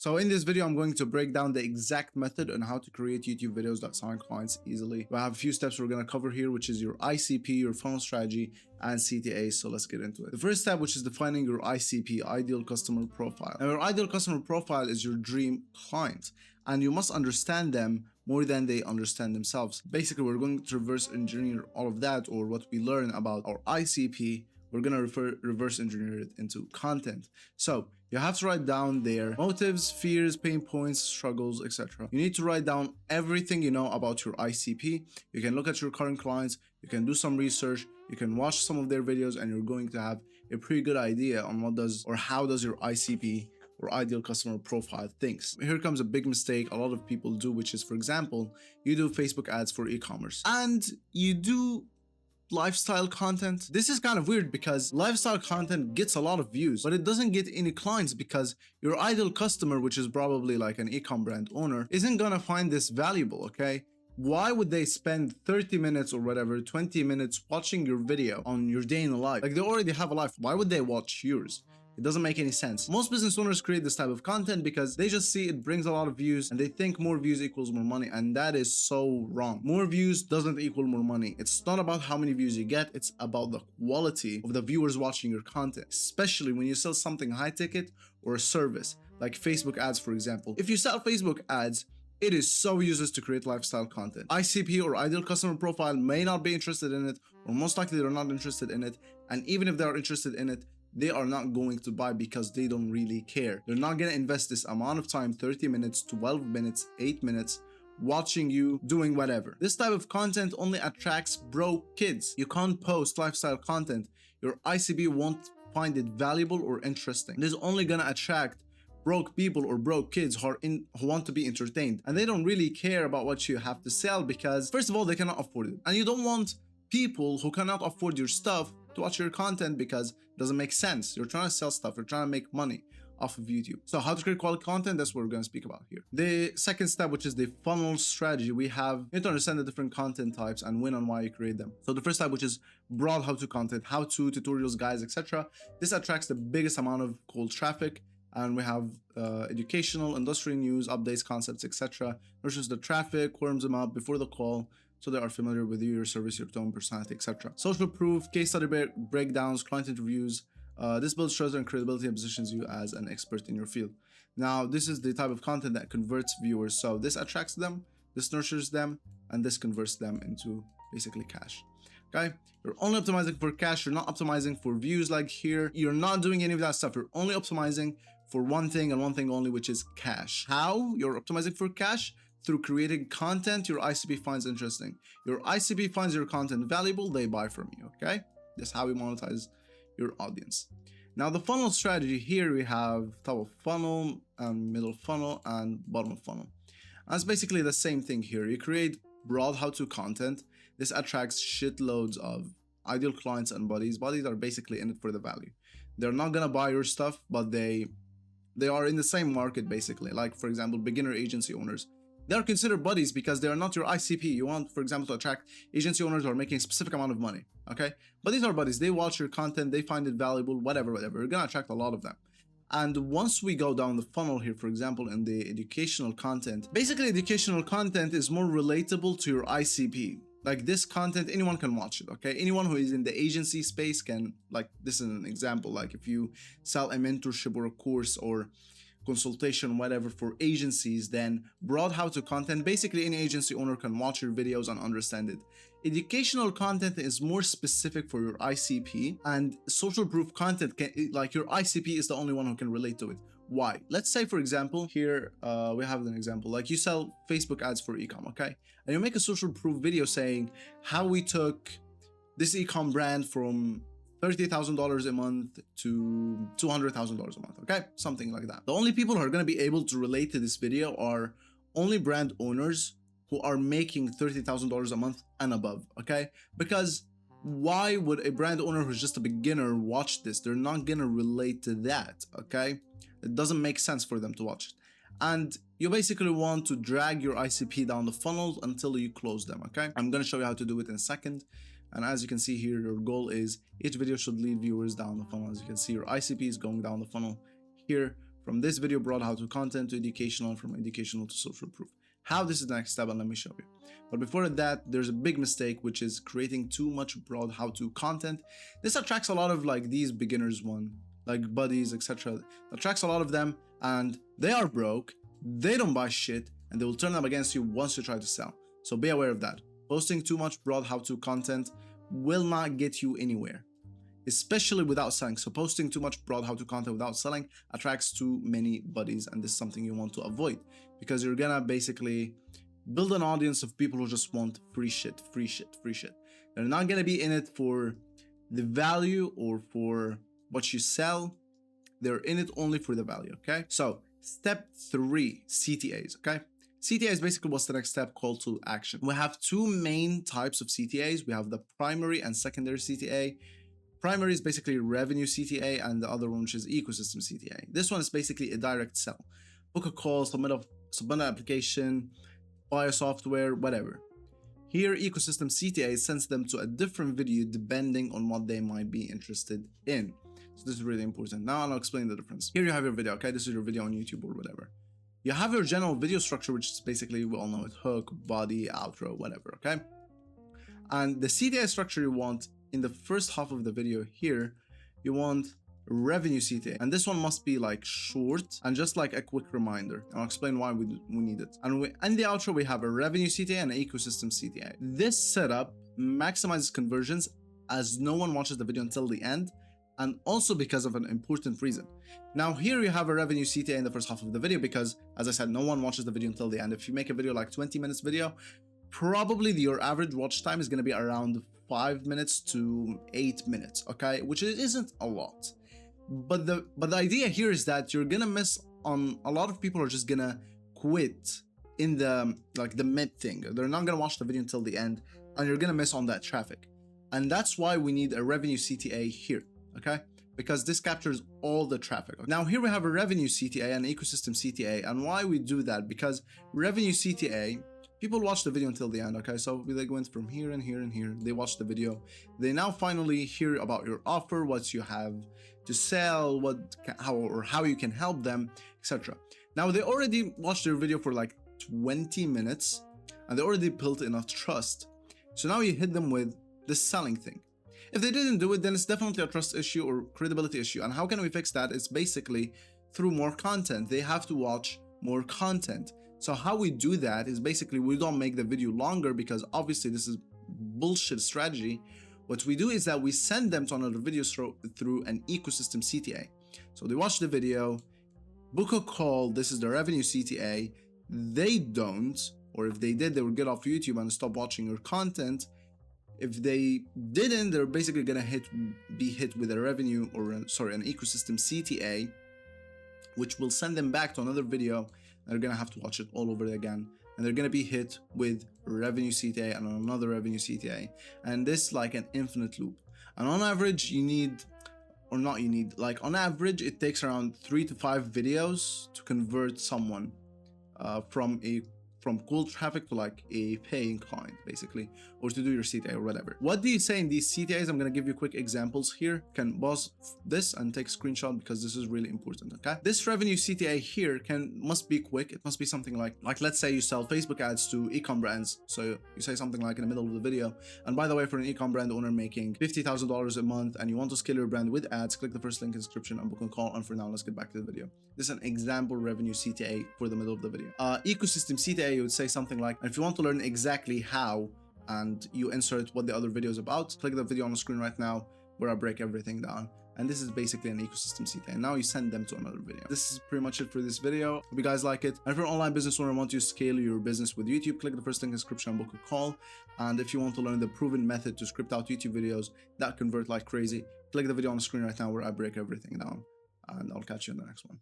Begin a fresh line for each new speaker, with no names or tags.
So in this video, I'm going to break down the exact method on how to create YouTube videos that sign clients easily. I have a few steps we're going to cover here, which is your ICP, your funnel strategy, and CTA. So let's get into it. The first step, which is defining your ICP, ideal customer profile. Now, your ideal customer profile is your dream client, and you must understand them more than they understand themselves. Basically, we're going to reverse engineer all of that, or what we learn about our ICP. We're going to reverse engineer it into content. So you have to write down their motives, fears, pain points, struggles, etc. You need to write down everything you know about your ICP. You can look at your current clients, you can do some research, you can watch some of their videos, and you're going to have a pretty good idea on what does or how does your ICP or ideal customer profile thinks. Here comes a big mistake a lot of people do, which is, for example, you do Facebook ads for e-commerce and you do lifestyle content. This is kind of weird because lifestyle content gets a lot of views, but it doesn't get any clients because your ideal customer, which is probably like an e-com brand owner, isn't gonna find this valuable, okay? Why would they spend 30 minutes or whatever, 20 minutes watching your video on your day in the life? Like, they already have a life. Why would they watch yours? It doesn't make any sense. Most business owners create this type of content because they just see it brings a lot of views and they think more views equals more money, and that is so wrong. More views doesn't equal more money. It's not about how many views you get, it's about the quality of the viewers watching your content, especially when you sell something high ticket or a service like Facebook ads, for example. If you sell Facebook ads, it is so useless to create lifestyle content. ICP or ideal customer profile may not be interested in it, or most likely they're not interested in it, and even if they're interested in it, they are not going to buy because they don't really care. They're not going to invest this amount of time, 30 minutes, 12 minutes, 8 minutes, watching you doing whatever. This type of content only attracts broke kids. You can't post lifestyle content. Your ICP won't find it valuable or interesting. This is only going to attract broke people or broke kids who want to be entertained, and they don't really care about what you have to sell because, first of all, they cannot afford it, and you don't want people who cannot afford your stuff to watch your content because it doesn't make sense. You're trying to sell stuff, you're trying to make money off of YouTube. So how to create quality content, that's what we're going to speak about here. The second step, which is the funnel strategy, you need to understand the different content types and when and why you create them. So the first type, which is broad how-to content, how-to, tutorials, guides, etc. This attracts the biggest amount of cold traffic, and we have educational, industry news, updates, concepts, etc. Nurtures the traffic, warms them up before the call, so they are familiar with you, your service, your tone, personality, etc. Social proof, case study breakdowns, client interviews. This builds trust and credibility and positions you as an expert in your field. Now, this is the type of content that converts viewers. So this attracts them, this nurtures them, and this converts them into basically cash. Okay, you're only optimizing for cash. You're not optimizing for views like here. You're not doing any of that stuff. You're only optimizing for one thing and one thing only, which is cash. How? You're optimizing for cash through creating content your ICP finds interesting. Your ICP finds your content valuable, they buy from you, okay? That's how we monetize your audience. Now, the funnel strategy here, we have top of funnel and middle funnel and bottom of funnel. And it's basically the same thing here. You create broad how-to content. This attracts shitloads of ideal clients and buddies. Buddies are basically in it for the value. They're not gonna buy your stuff, but they are in the same market basically. Like, for example, beginner agency owners. They are considered buddies because they are not your ICP. You want, for example, to attract agency owners who are making a specific amount of money, okay? But these are buddies. They watch your content, they find it valuable, whatever. You're gonna attract a lot of them. And once we go down the funnel here, for example, in the educational content, basically educational content is more relatable to your ICP. Like, this content, anyone can watch it, okay? Anyone who is in the agency space can, like, this is an example. Like, if you sell a mentorship or a course or consultation, whatever, for agencies, then broad how-to content, basically any agency owner can watch your videos and understand it. Educational content is more specific for your ICP, and social proof content can, like, your ICP is the only one who can relate to it. Why? Let's say, for example, here we have an example, like you sell Facebook ads for e-com, okay? And you make a social proof video saying how we took this e-com brand from $30,000 a month to $200,000 a month, okay? Something like that. The only people who are going to be able to relate to this video are only brand owners who are making $30,000 a month and above, okay? Because why would a brand owner who's just a beginner watch this? They're not going to relate to that, okay? It doesn't make sense for them to watch it. And you basically want to drag your ICP down the funnel until you close them, okay? I'm going to show you how to do it in a second. And as you can see here, your goal is each video should lead viewers down the funnel. As you can see, your ICP is going down the funnel here from this video broad how to content to educational, from educational to social proof. How? This is the next step, and let me show you. But before that, there's a big mistake, which is creating too much broad how to content. This attracts a lot of like these beginners one, like buddies, etc. Attracts a lot of them, and they are broke, they don't buy shit, and they will turn them against you once you try to sell. So be aware of that. Posting too much broad how to content will not get you anywhere, especially without selling. So posting too much broad how to content without selling attracts too many buddies, and this is something you want to avoid, because you're gonna basically build an audience of people who just want free shit. They're not gonna be in it for the value or for what you sell. They're in it only for the value. Okay, so step 3, CTAs. Okay, CTA is basically what's the next step, call to action. We have two main types of CTAs. We have the primary and secondary CTA. Primary is basically revenue CTA, and the other one, which is ecosystem CTA. This one is basically a direct sell. Book a call, submit an application, buy a software, whatever. Here, ecosystem CTA sends them to a different video depending on what they might be interested in. So this is really important. Now I'll explain the difference. Here you have your video, okay? This is your video on YouTube or whatever. You have your general video structure, which is basically, we all know it, hook, body, outro, whatever, okay? And the CTA structure you want in the first half of the video here, you want revenue CTA. And this one must be like short and just like a quick reminder. And I'll explain why we need it. And in the outro, we have a revenue CTA and an ecosystem CTA. This setup maximizes conversions as no one watches the video until the end, and also because of an important reason. Now here you have a revenue CTA in the first half of the video because, as I said, no one watches the video until the end. If you make a video like 20 minutes video, probably your average watch time is going to be around 5 minutes to 8 minutes, okay, which isn't a lot. But the idea here is that you're gonna miss on a lot of people are just gonna quit in the mid thing. They're not gonna watch the video until the end, and you're gonna miss on that traffic. And that's why we need a revenue CTA here, okay? Because this captures all the traffic. Now here we have a revenue CTA and ecosystem CTA, and why we do that? Because revenue CTA, people watch the video until the end, okay? So they went from here and here and here. They watch the video. They now finally hear about your offer, what you have to sell, how you can help them, etc. Now they already watched your video for like 20 minutes, and they already built enough trust. So now you hit them with the selling thing. If they didn't do it, then it's definitely a trust issue or credibility issue. And how can we fix that? It's basically through more content. They have to watch more content. So how we do that is basically we don't make the video longer, because obviously this is bullshit strategy. What we do is that we send them to another video through an ecosystem CTA. So they watch the video, book a call, this is the revenue CTA. They don't, or if they did, they would get off YouTube and stop watching your content. If they didn't, they're basically gonna be hit with a revenue or an ecosystem CTA, which will send them back to another video. They're gonna have to watch it all over again, and they're gonna be hit with revenue CTA and another revenue CTA, and this like an infinite loop. And on average, on average, it takes around 3 to 5 videos to convert someone from cold traffic to like a paying client, basically, or to do your CTA or whatever. What do you say in these CTAs? I'm gonna give you quick examples here. You can pause this and take a screenshot because this is really important, okay? This revenue CTA here must be quick. It must be something like let's say you sell Facebook ads to e-com brands. So you say something like in the middle of the video, and by the way, for an e-com brand owner making $50,000 a month and you want to scale your brand with ads, click the first link in the description and book a call. And for now, let's get back to the video. This is an example revenue CTA for the middle of the video. Ecosystem CTA, you would say something like, if you want to learn exactly how, and you insert what the other video is about, click the video on the screen right now where I break everything down. And this is basically an ecosystem CTA. And now you send them to another video. This is pretty much it for this video. Hope you guys like it. And if you're an online business owner and want to scale your business with YouTube, click the first link in the description and book a call. And if you want to learn the proven method to script out YouTube videos that convert like crazy, click the video on the screen right now where I break everything down. And I'll catch you in the next one.